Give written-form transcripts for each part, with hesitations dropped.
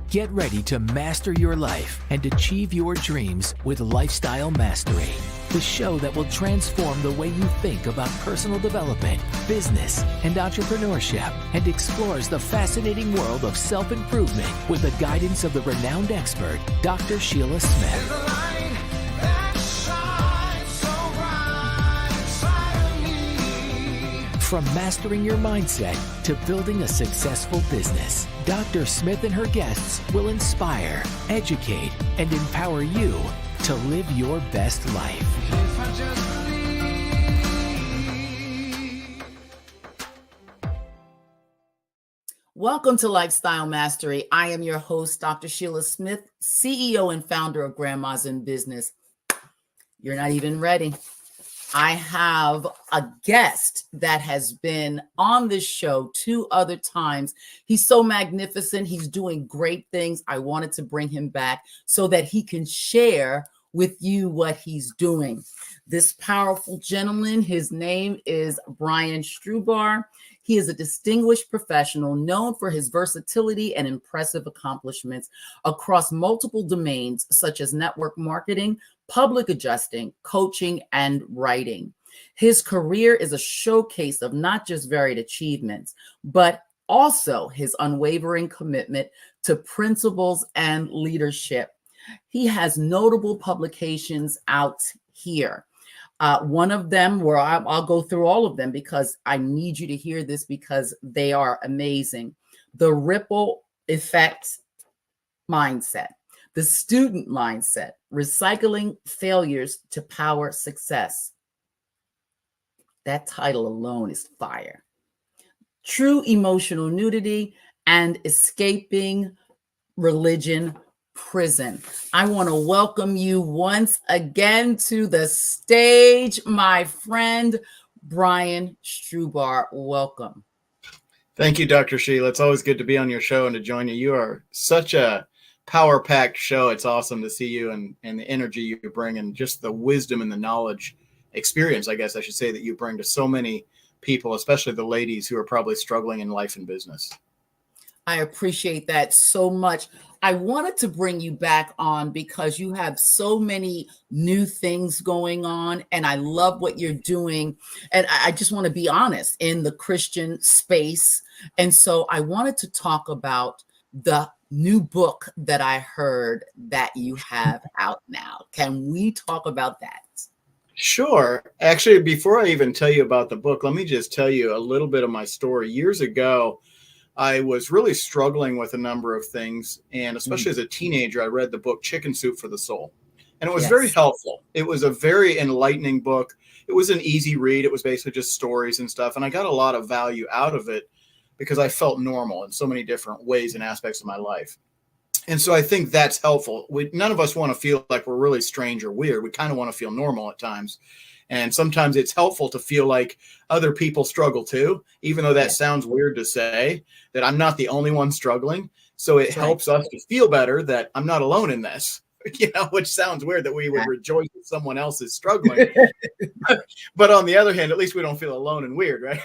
Get ready to master your life and achieve your dreams with Lifestyle Mastery, the show that will transform the way you think about personal development, business, and entrepreneurship, and explores the fascinating world of self-improvement with the guidance of the renowned expert, Dr. Sheila Smith. From mastering your mindset to building a successful business, Dr. Smith and her guests will inspire, educate, and empower you to live your best life. Welcome to Lifestyle Mastery. I am your host, Dr. Sheila Smith, CEO and founder of Grandmas in Business. You're not even ready. I have a guest that has been on this show 2 other times. He's so magnificent. He's doing great things. I wanted to bring him back so that he can share with you what he's doing. This powerful gentleman, his name is Brian Strubhar. He is a distinguished professional known for his versatility and impressive accomplishments across multiple domains such as network marketing, public adjusting, coaching, and writing. His career is a showcase of not just varied achievements, but also his unwavering commitment to principles and leadership. He has notable publications out here. One of them, where I'll go through all of them because I need you to hear this because they are amazing. The Ripple Effect Mindset. The Student Mindset, Recycling Failures to Power Success. That title alone is fire. True Emotional Nudity and Escaping Religion Prison. I want to welcome you once again to the stage, my friend, Brian Strubhar. Welcome. Thank you, Dr. Sheila. It's always good to be on your show and to join you. You are such a power-packed show. It's awesome to see you and the energy you bring and just the wisdom and the knowledge experience, I guess I should say, that you bring to so many people, especially the ladies who are probably struggling in life and business. I appreciate that so much. I wanted to bring you back on because you have so many new things going on and I love what you're doing. And I just want to be honest in the Christian space. And so I wanted to talk about the new book that I heard that you have out now. Can we talk about that? Sure. Actually, before I even tell you about the book, let me just tell you a little bit of my story. Years ago, I was really struggling with a number of things. And especially as a teenager, I read the book Chicken Soup for the Soul. And it was very helpful. It was a very enlightening book. It was an easy read. It was basically just stories and stuff. And I got a lot of value out of it because I felt normal in so many different ways and aspects of my life. And so I think that's helpful. None of us want to feel like we're really strange or weird. We kind of want to feel normal at times. And sometimes it's helpful to feel like other people struggle too, even though that sounds weird to say, that I'm not the only one struggling. So it helps us to feel better that I'm not alone in this, which sounds weird that we would rejoice if someone else is struggling. But on the other hand, at least we don't feel alone and weird, right?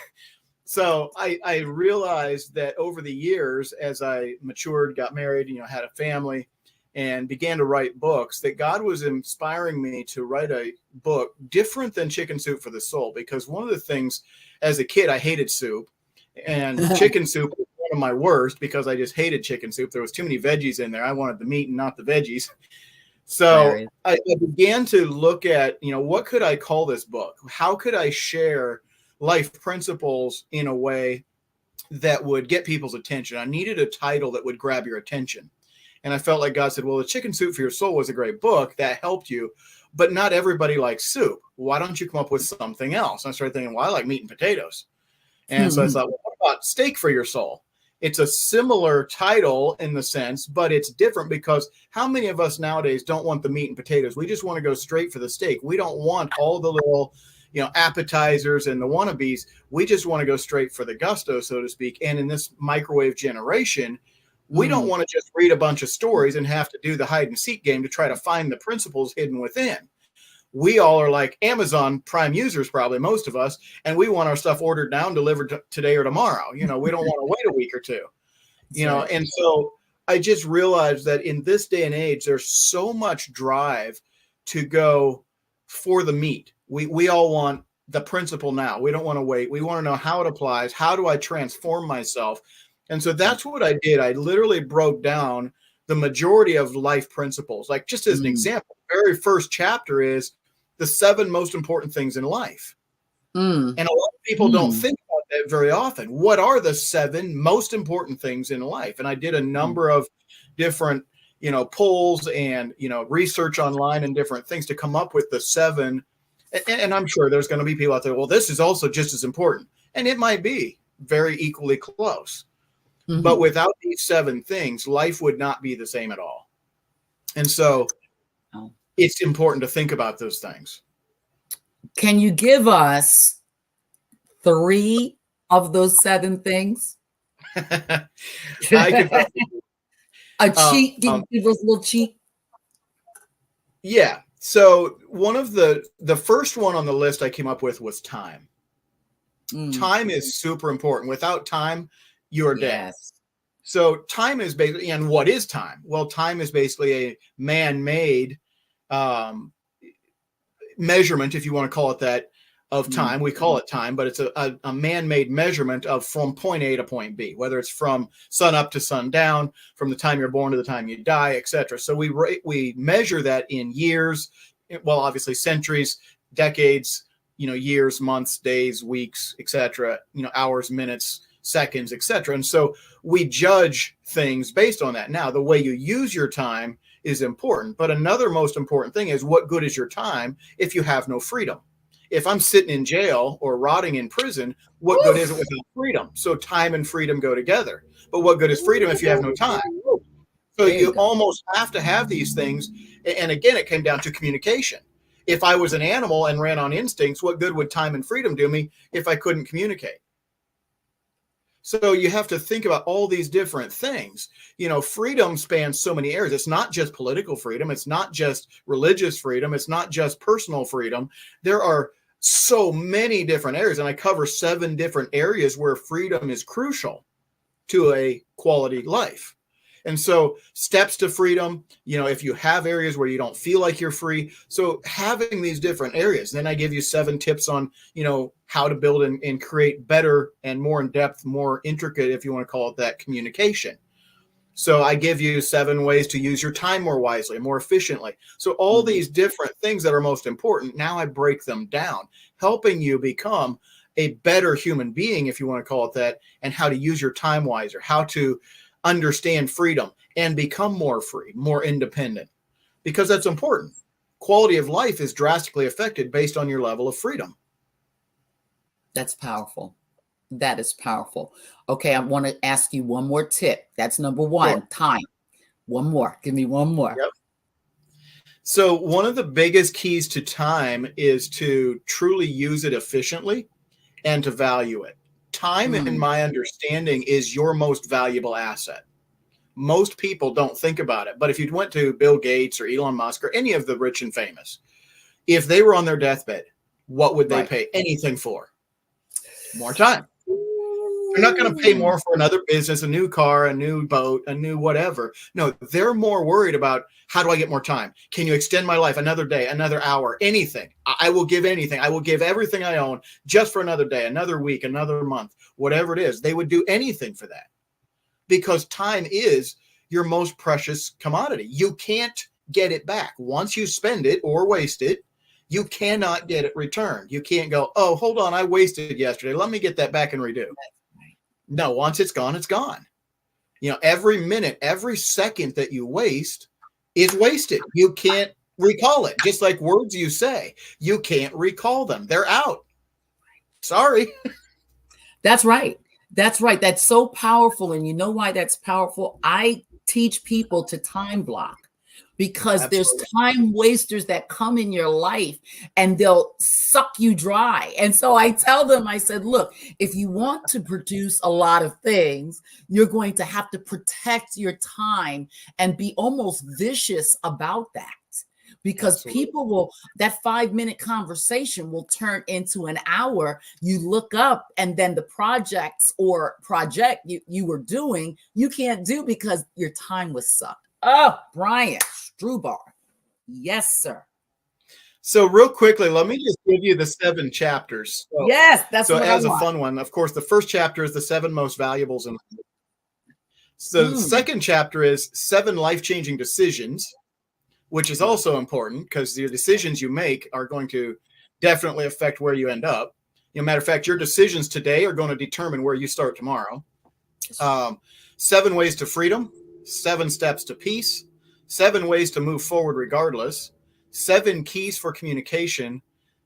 So I realized that over the years, as I matured, got married, had a family, and began to write books, that God was inspiring me to write a book different than Chicken Soup for the Soul. Because one of the things, as a kid, I hated soup, and chicken soup was one of my worst because I just hated chicken soup. There was too many veggies in there. I wanted the meat and not the veggies. So I began to look at, what could I call this book? How could I share life principles in a way that would get people's attention? I needed a title that would grab your attention. And I felt like God said, well, the Chicken Soup for Your Soul was a great book that helped you, but not everybody likes soup. Why don't you come up with something else? And I started thinking, well, I like meat and potatoes. And so I thought, well, what about Steak for Your Soul? It's a similar title in the sense, but it's different because how many of us nowadays don't want the meat and potatoes? We just want to go straight for the steak. We don't want all the little appetizers and the wannabes. We just want to go straight for the gusto, so to speak. And in this microwave generation, we don't want to just read a bunch of stories and have to do the hide and seek game to try to find the principles hidden within. We all are like Amazon Prime users, probably most of us, and we want our stuff ordered now and delivered today or tomorrow. We don't want to wait a week or two, and so I just realized that in this day and age, there's so much drive to go for the meat. We all want the principle now. We don't want to wait. We want to know how it applies. How do I transform myself? And so that's what I did. I literally broke down the majority of life principles. Like, just as an example, the very first chapter is the 7 most important things in life. And a lot of people don't think about that very often. What are the 7 most important things in life? And I did a number of different, polls and, research online and different things to come up with the 7. And I'm sure there's going to be people out there, well, this is also just as important. And it might be very equally close. But without these 7 things, life would not be the same at all. And so it's important to think about those things. Can you give us 3 of those 7 things? I could a cheat. Give us a little cheat. Yeah. So one of the first one on the list I came up with was time. Time is super important. Without time, you're dead. Yes. So time is basically, and what is time? Well, time is basically a man-made measurement, if you want to call it that, of time. We call it time, but it's a man-made measurement of from point A to point B, whether it's from sun up to sun down, from the time you're born to the time you die, etc. So we measure that in years, well, obviously centuries, decades, years, months, days, weeks, etc. Hours, minutes, seconds, etc. And so we judge things based on that. Now, the way you use your time is important, but another most important thing is, what good is your time if you have no freedom? If I'm sitting in jail or rotting in prison, what good is it without freedom? So time and freedom go together. But what good is freedom if you have no time? So you almost have to have these things. And again, it came down to communication. If I was an animal and ran on instincts, what good would time and freedom do me if I couldn't communicate? So you have to think about all these different things. Freedom spans so many areas. It's not just political freedom. It's not just religious freedom. It's not just personal freedom. There are so many different areas. And I cover 7 different areas where freedom is crucial to a quality life. And so steps to freedom, if you have areas where you don't feel like you're free. So having these different areas, then I give you 7 tips on, how to build and create better and more in-depth, more intricate, if you want to call it that, communication. So I give you 7 ways to use your time more wisely, more efficiently. So all these different things that are most important, now I break them down, helping you become a better human being, if you want to call it that, and how to use your time wiser, how to understand freedom and become more free, more independent, because that's important. Quality of life is drastically affected based on your level of freedom. That's powerful. That is powerful. Okay, I want to ask you one more tip. That's number 1, sure. Time. One more. Give me one more. Yep. So one of the biggest keys to time is to truly use it efficiently and to value it. Time, in my understanding, is your most valuable asset. Most people don't think about it, but if you went to Bill Gates or Elon Musk or any of the rich and famous, if they were on their deathbed, what would they pay anything for? More time. They're not going to pay more for another business, a new car, a new boat, a new whatever. No, they're more worried about, how do I get more time? Can you extend my life another day, another hour, anything? I will give anything. I will give everything I own just for another day, another week, another month, whatever it is. They would do anything for that, because time is your most precious commodity. You can't get it back. Once you spend it or waste it, you cannot get it returned. You can't go, oh, hold on, I wasted yesterday. Let me get that back and redo. No, once it's gone, it's gone. Every minute, every second that you waste is wasted. You can't recall it. Just like words you say, you can't recall them. They're out. Sorry. That's right. That's right. That's so powerful. And you know why that's powerful? I teach people to time block, because Absolutely. There's time wasters that come in your life and they'll suck you dry. And so I tell them, I said, look, if you want to produce a lot of things, you're going to have to protect your time and be almost vicious about that. because Absolutely. people will, that 5-minute conversation will turn into an hour. You look up and then the project you were doing, you can't do because your time was sucked. Oh, Brian Strubhar. Yes, sir. So real quickly, let me just give you the 7 chapters. Yes, that's So what I as a want. fun one, of course, the first chapter is the 7 most valuables in life. So the second chapter is 7 life-changing decisions, which is also important because the decisions you make are going to definitely affect where you end up. Matter of fact, your decisions today are going to determine where you start tomorrow. 7 ways to freedom, 7 steps to peace, 7 ways to move forward regardless, 7 keys for communication,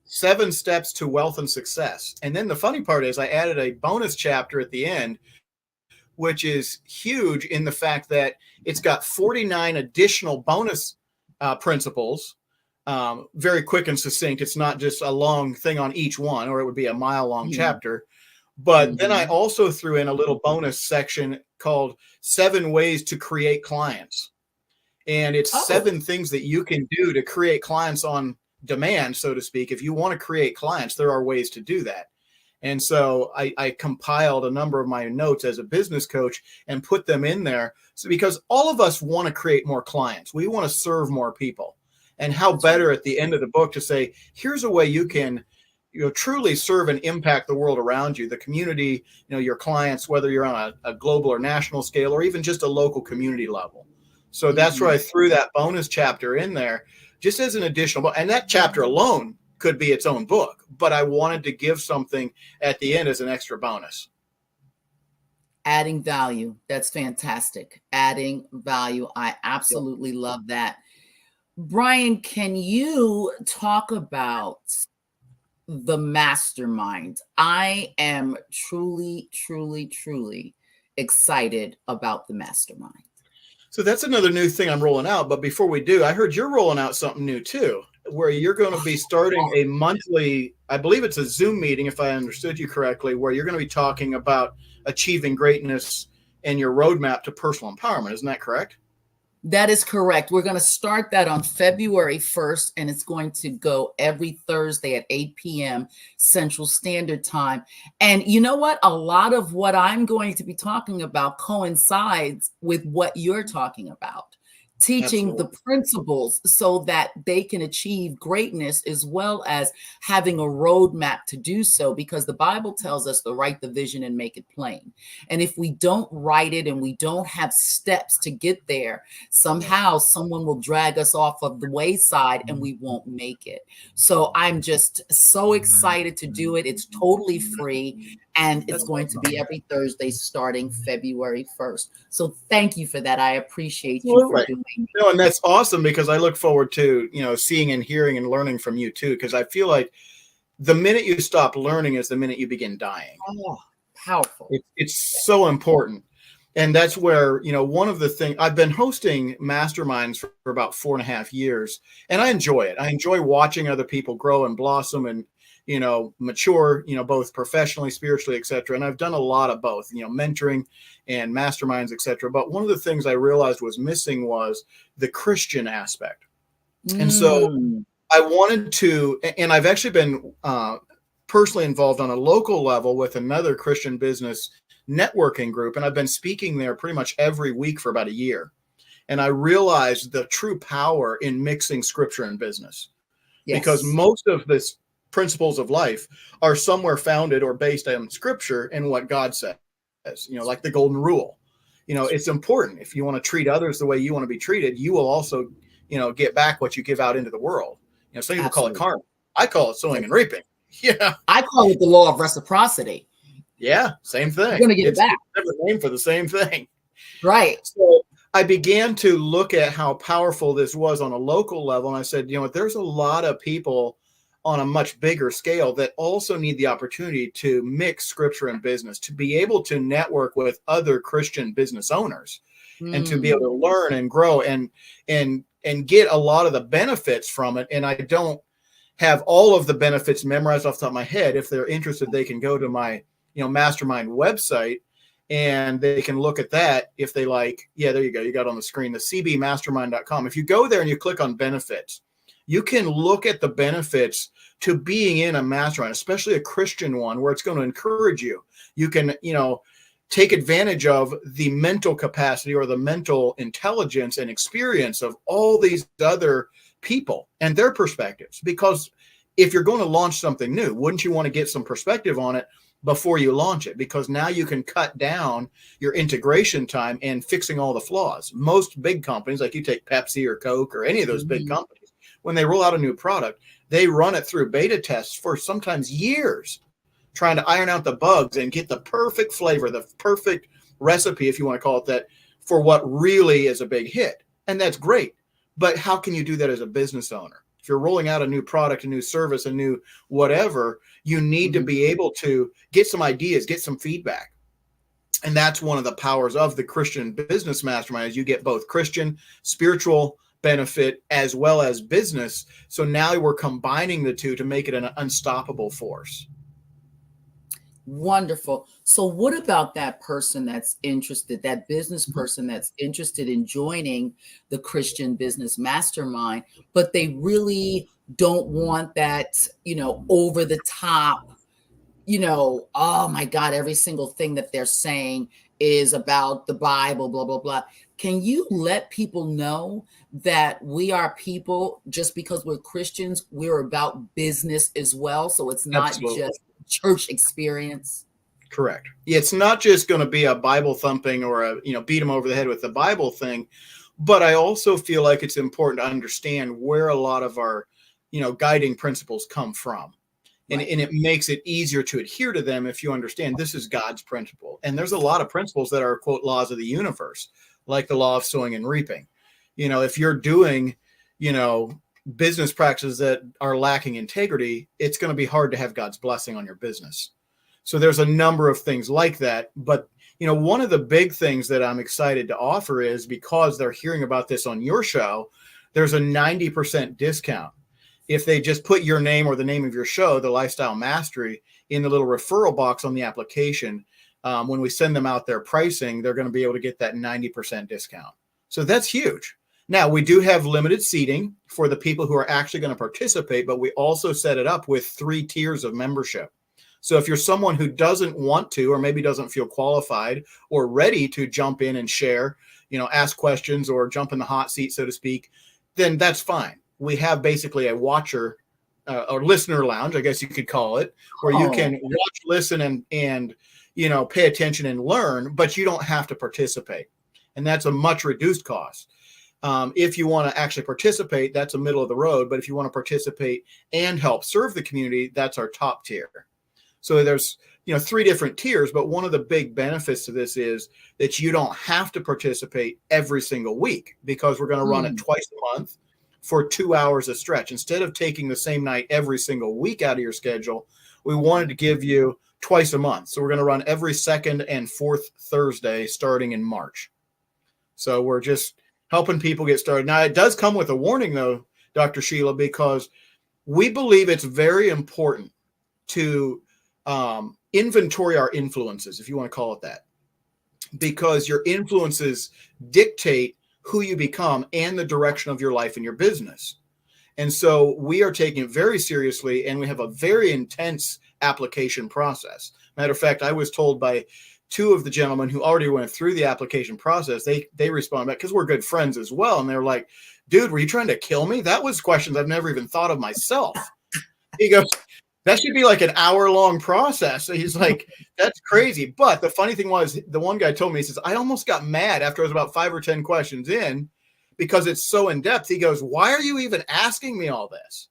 7 steps to wealth and success. And then the funny part is I added a bonus chapter at the end, which is huge in the fact that it's got 49 additional bonus principles, very quick and succinct. It's not just a long thing on each one, or it would be a mile-long chapter. But then I also threw in a little bonus section called 7 ways to create clients. And it's 7 things that you can do to create clients on demand, so to speak. If you want to create clients, there are ways to do that. And so I compiled a number of my notes as a business coach and put them in there. So because all of us want to create more clients, we want to serve more people. And how better at the end of the book to say, here's a way you can truly serve and impact the world around you, the community, your clients, whether you're on a global or national scale, or even just a local community level. So that's where I threw that bonus chapter in there just as an additional, and that chapter alone could be its own book, but I wanted to give something at the end as an extra bonus. Adding value. That's fantastic. Adding value. I absolutely love that. Brian, can you talk about the Mastermind? I am truly, truly, truly excited about the Mastermind. So that's another new thing I'm rolling out. But before we do, I heard you're rolling out something new too, where you're going to be starting a monthly, I believe it's a Zoom meeting, if I understood you correctly, where you're going to be talking about achieving greatness and your roadmap to personal empowerment. Isn't that correct? That is correct. We're going to start that on February 1st, and it's going to go every Thursday at 8 p.m. Central Standard Time. And you know what? A lot of what I'm going to be talking about coincides with what you're talking about. Teaching the principles so that they can achieve greatness, as well as having a roadmap to do so, because the Bible tells us to write the vision and make it plain. And if we don't write it and we don't have steps to get there, somehow someone will drag us off of the wayside and we won't make it. So I'm just so excited to do it. It's totally free. And it's going to be every Thursday starting February 1st. So thank you for that. I appreciate you for doing it. No, and that's awesome, because I look forward to, seeing and hearing and learning from you too, because I feel like the minute you stop learning is the minute you begin dying. Oh, powerful. It's so important. And that's where, one of the things, I've been hosting masterminds for about 4.5 years, and I enjoy it. I enjoy watching other people grow and blossom and, mature, both professionally, spiritually, et cetera. And I've done a lot of both, mentoring and masterminds, et cetera. But one of the things I realized was missing was the Christian aspect. And so I wanted to, and I've actually been personally involved on a local level with another Christian business networking group. And I've been speaking there pretty much every week for about a year. And I realized the true power in mixing scripture and business, because most of this principles of life are somewhere founded or based on scripture and what God says, like the golden rule. It's important. If you want to treat others the way you want to be treated, you will also, get back what you give out into the world. Some people call it karma. I call it sowing and reaping. Yeah. I call it the law of reciprocity. Yeah. Same thing. You're going to get it back. It's a different name for the same thing. Right. So I began to look at how powerful this was on a local level. And I said, there's a lot of people on a much bigger scale that also need the opportunity to mix scripture and business, to be able to network with other Christian business owners and to be able to learn and grow and get a lot of the benefits from it. And I don't have all of the benefits memorized off the top of my head. If they're interested, they can go to my, Mastermind website and they can look at that if they like. Yeah, there you go. You got on the screen, the cbmastermind.com. If you go there and you click on benefits, you can look at the benefits to being in a mastermind, especially a Christian one, where it's going to encourage you. You can, take advantage of the mental capacity or the mental intelligence and experience of all these other people and their perspectives. Because if you're going to launch something new, wouldn't you want to get some perspective on it before you launch it? Because now you can cut down your integration time and fixing all the flaws. Most big companies, like you take Pepsi or Coke or any of those big companies, when they roll out a new product, they run it through beta tests for sometimes years, trying to iron out the bugs and get the perfect flavor, the perfect recipe, if you want to call it that, for what really is a big hit. And that's great. But how can you do that as a business owner? If you're rolling out a new product, a new service, a new whatever, you need to be able to get some ideas, get some feedback. And that's one of the powers of the Christian Business Mastermind, is you get both Christian, spiritual benefit as well as business. So now we're combining the two to make it an unstoppable force. Wonderful. So what about that person that's interested, that business person that's interested in joining the Christian Business Mastermind, but they really don't want that, over the top, oh my God, every single thing that they're saying is about the Bible, blah, blah, blah. Can you let people know that we are people, just because we're Christians, we're about business as well? So it's not just church experience. Correct. It's not just going to be a Bible thumping or a, beat them over the head with the Bible thing. But I also feel like it's important to understand where a lot of our, guiding principles come from. And, and it makes it easier to adhere to them if you understand this is God's principle. And there's a lot of principles that are, quote, laws of the universe, like the law of sowing and reaping. If you're doing, business practices that are lacking integrity, it's going to be hard to have God's blessing on your business. So there's a number of things like that. But, one of the big things that I'm excited to offer is, because they're hearing about this on your show, there's a 90% discount. If they just put your name or the name of your show, the Lifestyle Mastery, in the little referral box on the application, when we send them out their pricing, they're going to be able to get that 90% discount. So that's huge. Now, we do have limited seating for the people who are actually going to participate, but we also set it up with 3 tiers of membership. So if you're someone who doesn't want to, or maybe doesn't feel qualified or ready to jump in and share, ask questions or jump in the hot seat, so to speak, then that's fine. We have basically a watcher or listener lounge, I guess you could call it, where you can watch, listen, and pay attention and learn, but you don't have to participate. And that's a much reduced cost. If you want to actually participate, that's a middle of the road. But if you want to participate and help serve the community, that's our top tier. So there's, 3 different tiers. But one of the big benefits to this is that you don't have to participate every single week, because we're going to run it twice a month for 2 hours a stretch. Instead of taking the same night every single week out of your schedule, we wanted to give you twice a month. So we're going to run every second and fourth Thursday starting in March. So we're just helping people get started. Now, it does come with a warning, though, Dr. Sheila, because we believe it's very important to inventory our influences, if you want to call it that, because your influences dictate who you become and the direction of your life and your business. And so we are taking it very seriously, and we have a very intense application process. Matter of fact, I was told by 2 of the gentlemen who already went through the application process, they responded back, because we're good friends as well. And they're like, dude, were you trying to kill me? That was questions I've never even thought of myself. He goes, that should be like an hour-long process. So he's like, that's crazy. But the funny thing was, the one guy told me, he says, I almost got mad after I was about 5 or 10 questions in, because it's so in-depth. He goes, why are you even asking me all this?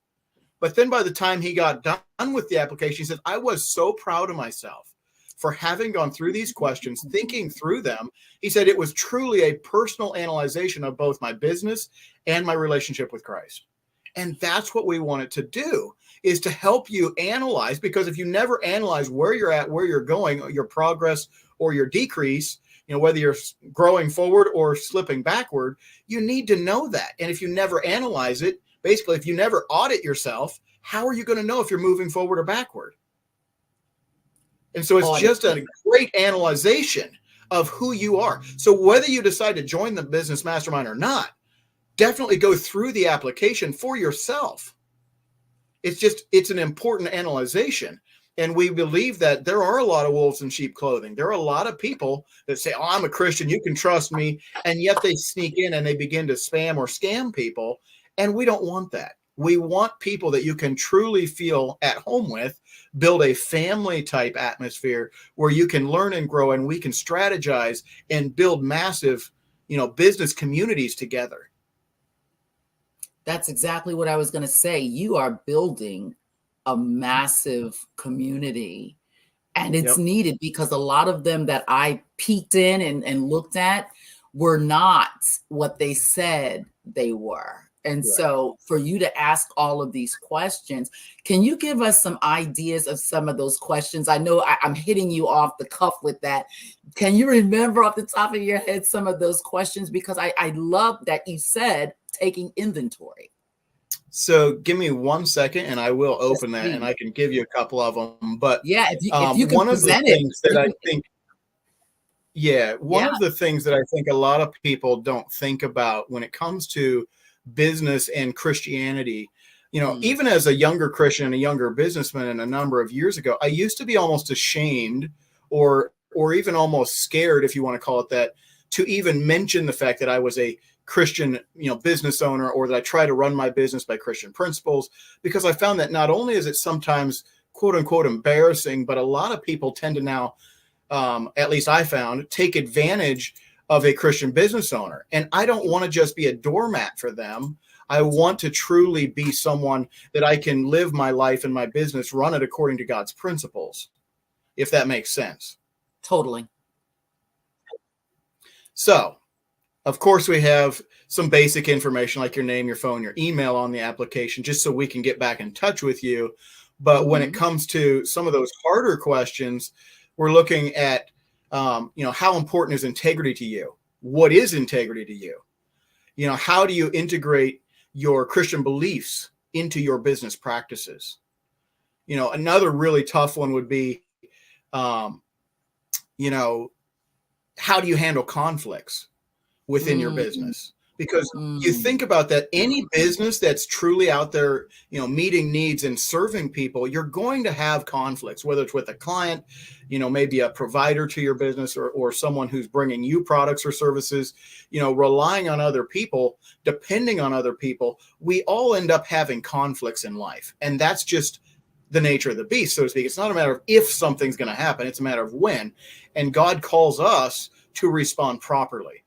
But then by the time he got done with the application, he said, I was so proud of myself for having gone through these questions, thinking through them. He said it was truly a personal analyzation of both my business and my relationship with Christ. And that's what we want it to do, is to help you analyze, because if you never analyze where you're at, where you're going, your progress or your decrease, whether you're growing forward or slipping backward, you need to know that. And if you never analyze it, basically, if you never audit yourself, how are you going to know if you're moving forward or backward? And so it's just a great analyzation of who you are. So whether you decide to join the business mastermind or not, definitely go through the application for yourself. It's an important analyzation. And we believe that there are a lot of wolves in sheep clothing. There are a lot of people that say, oh, I'm a Christian, you can trust me. And yet they sneak in and they begin to spam or scam people. And we don't want that. We want people that you can truly feel at home with, build a family type atmosphere where you can learn and grow, and we can strategize and build massive, business communities together. That's exactly what I was going to say. You are building a massive community, and it's needed, because a lot of them that I peeked in and looked at were not what they said they were. And so for you to ask all of these questions, can you give us some ideas of some of those questions? I know I'm hitting you off the cuff with that. Can you remember off the top of your head some of those questions? Because I love that you said taking inventory. So give me 1 second and I will open that, and I can give you a couple of them. But yeah, if you can one of the things that I think, one Yeah. of the things that I think a lot of people don't think about when it comes to business and Christianity, even as a younger Christian and a younger businessman, and a number of years ago, I used to be almost ashamed or even almost scared, if you want to call it that, to even mention the fact that I was a Christian, business owner, or that I try to run my business by Christian principles, because I found that not only is it sometimes quote unquote embarrassing, but a lot of people tend to now, at least I found, take advantage of a Christian business owner. And I don't want to just be a doormat for them. I want to truly be someone that I can live my life and my business, run it according to God's principles, if that makes sense. Totally. So, of course, we have some basic information like your name, your phone, your email on the application, just so we can get back in touch with you. But when it comes to some of those harder questions, we're looking at, how important is integrity to you? What is integrity to you? How do you integrate your Christian beliefs into your business practices? Another really tough one would be, how do you handle conflicts within your business? Because you think about that, any business that's truly out there, meeting needs and serving people, you're going to have conflicts, whether it's with a client, maybe a provider to your business, or someone who's bringing you products or services, relying on other people, depending on other people. We all end up having conflicts in life. And that's just the nature of the beast, so to speak. It's not a matter of if something's going to happen. It's a matter of when. And God calls us to respond properly.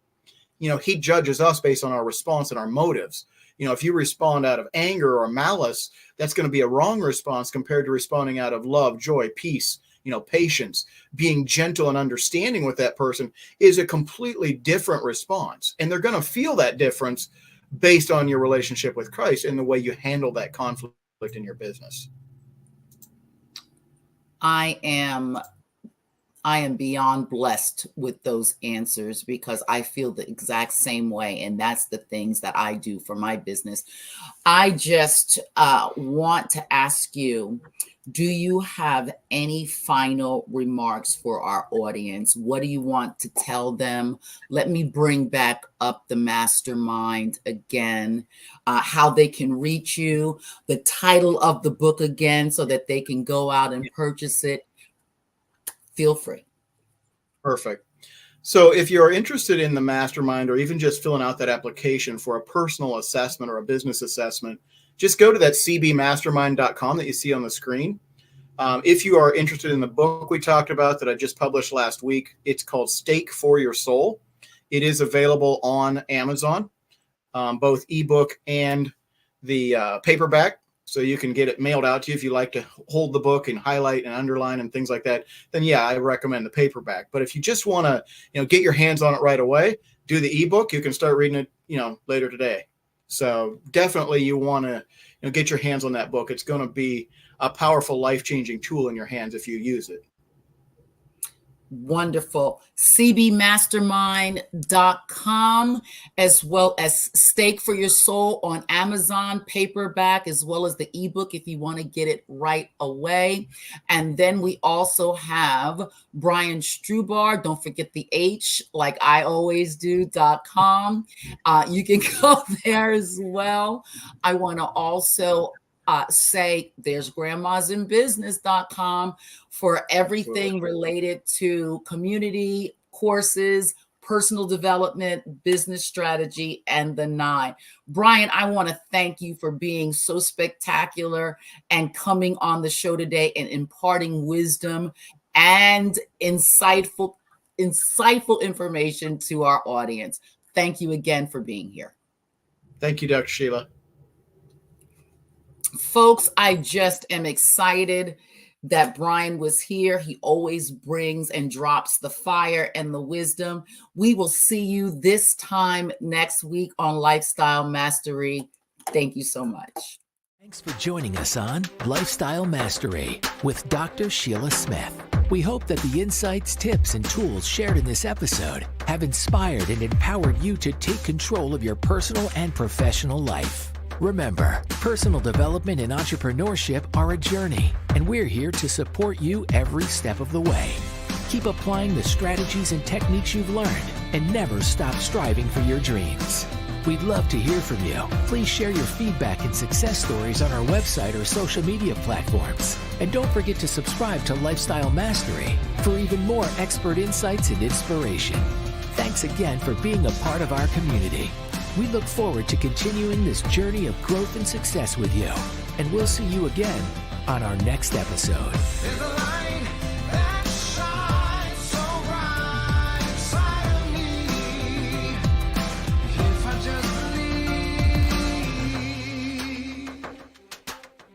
He judges us based on our response and our motives. If you respond out of anger or malice, that's going to be a wrong response compared to responding out of love, joy, peace, patience. Being gentle and understanding with that person is a completely different response. And they're going to feel that difference based on your relationship with Christ and the way you handle that conflict in your business. I am beyond blessed with those answers, because I feel the exact same way. And that's the things that I do for my business. I just want to ask you, do you have any final remarks for our audience? What do you want to tell them? Let me bring back up the Mastermind again, how they can reach you, the title of the book again, so that they can go out and purchase it. Feel free. Perfect. So if you're interested in the Mastermind, or even just filling out that application for a personal assessment or a business assessment, just go to that cbmastermind.com that you see on the screen. If you are interested in the book we talked about that I just published last week, it's called Stake for Your Soul. It is available on Amazon, both ebook and the paperback. So you can get it mailed out to you if you like to hold the book and highlight and underline and things like that. Then I recommend the paperback. But if you just want to, get your hands on it right away, do the ebook. You can start reading it, later today. So definitely you want to, get your hands on that book. It's going to be a powerful, life-changing tool in your hands if you use it. Wonderful. cbmastermind.com, as well as Steak for Your Soul on Amazon, paperback, as well as the ebook if you want to get it right away. And then we also have Brian Strubhar, don't forget the H, like I always do.com. You can go there as well. I want to also say there's grandmasinbusiness.com for everything related to community, courses, personal development, business strategy, and the 9. Brian, I want to thank you for being so spectacular and coming on the show today and imparting wisdom and insightful information to our audience. Thank you again for being here. Thank you, Dr. Sheila. Folks, I just am excited that Brian was here. He always brings and drops the fire and the wisdom. We will see you this time next week on Lifestyle Mastery. Thank you so much. Thanks for joining us on Lifestyle Mastery with Dr. Sheila Smith. We hope that the insights, tips, and tools shared in this episode have inspired and empowered you to take control of your personal and professional life. Remember, personal development and entrepreneurship are a journey, and we're here to support you every step of the way. Keep applying the strategies and techniques you've learned, and never stop striving for your dreams. We'd love to hear from you. Please share your feedback and success stories on our website or social media platforms. And don't forget to subscribe to Lifestyle Mastery for even more expert insights and inspiration. Thanks again for being a part of our community. We look forward to continuing this journey of growth and success with you. And we'll see you again on our next episode.